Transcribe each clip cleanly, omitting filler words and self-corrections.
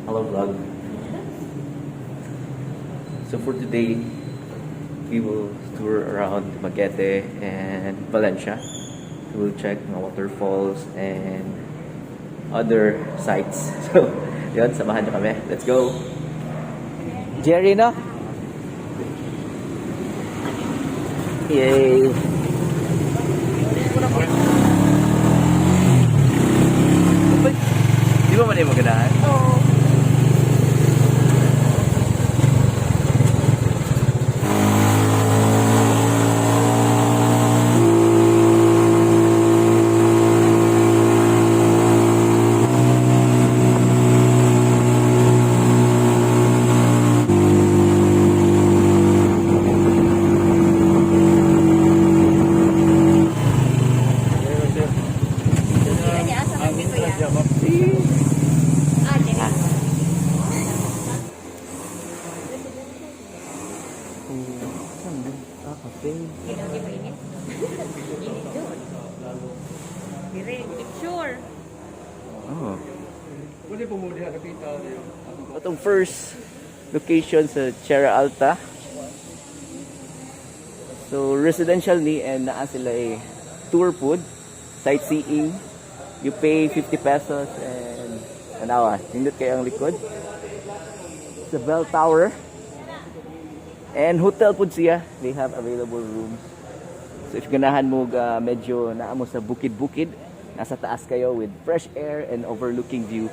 Hello vlog. So for today, we will tour around Dumaguete and Valencia. We will check mga waterfalls and other sites. So, yun, samahan nyo kami. Let's go! Jerry, no? Yay! Di ba man yung magandaan? Oo. Oh. Itong first location sa Tierra Alta. So residential ni and naa sila tour food, sightseeing. You pay 50 pesos and tanawa, nindot kayo ang likod. Sa bell tower. And hotel food siya. They have available rooms. So if ganahan mo medyo naa mo sa bukid-bukid, nasa taas kayo with fresh air and overlooking view,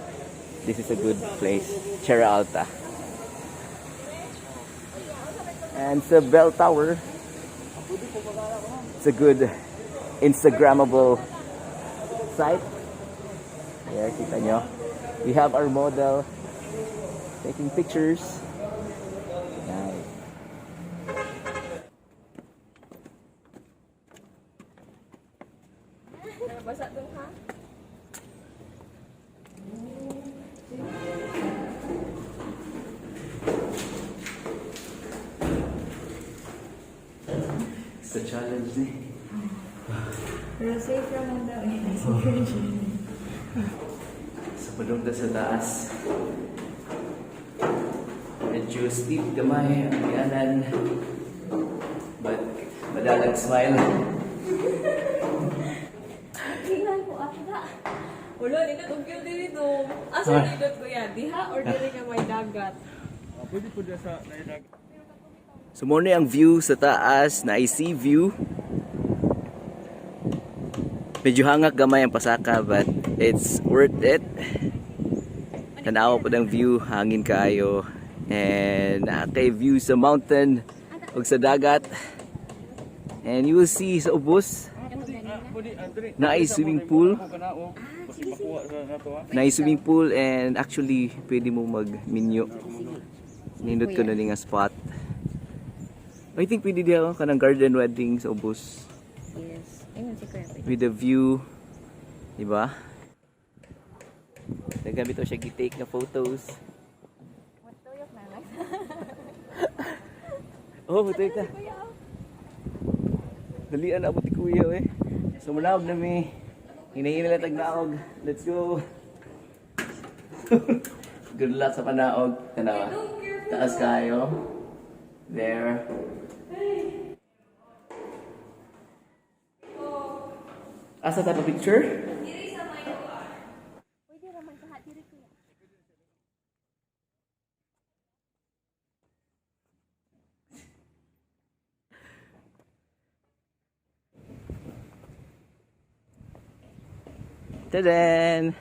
this is a good place, Tierra Alta. And sa bell tower, it's a good Instagrammable site. There, kita nyo. We have our model taking pictures. Nice. Basa dun ha? It's a challenge eh. Pero safe naman daw eh. Sa padungta sa taas. Medyo steep gamay ang yanan. But madalag smile. Tingnan ko ata. Wala, nindot ang cute dito. Asa nindot ko yan? Diha or dili nga may dagat? Pwede po dyan sa naidag. So muna ang view sa taas na sea view. Medyo hangak gamay ang pasaka but it's worth it. Tanawa po ng view, hangin kaayo. And kay view sa mountain ug sa dagat. And you will see sa ubos na ay swimming pool. Na ay swimming pool and actually pwede mo mag-minyo. Nindot ko na nga spot. I think pwede diya ka ng garden wedding sa ubos. Yes. Ayun si Kuya. With the view, diba? Nagamit ko siya gi-take na photos. Matuyok na lang. Oh, matuyok na. Dalian na abot ni Kuya eh. So manawag na mi. Hinahin na tagnaog. Let's go. Good luck sa panaog. Tanawa. Taas kayo. There. Asa tayo picture? Pwede raman sa hatiri ko. Ta-dan!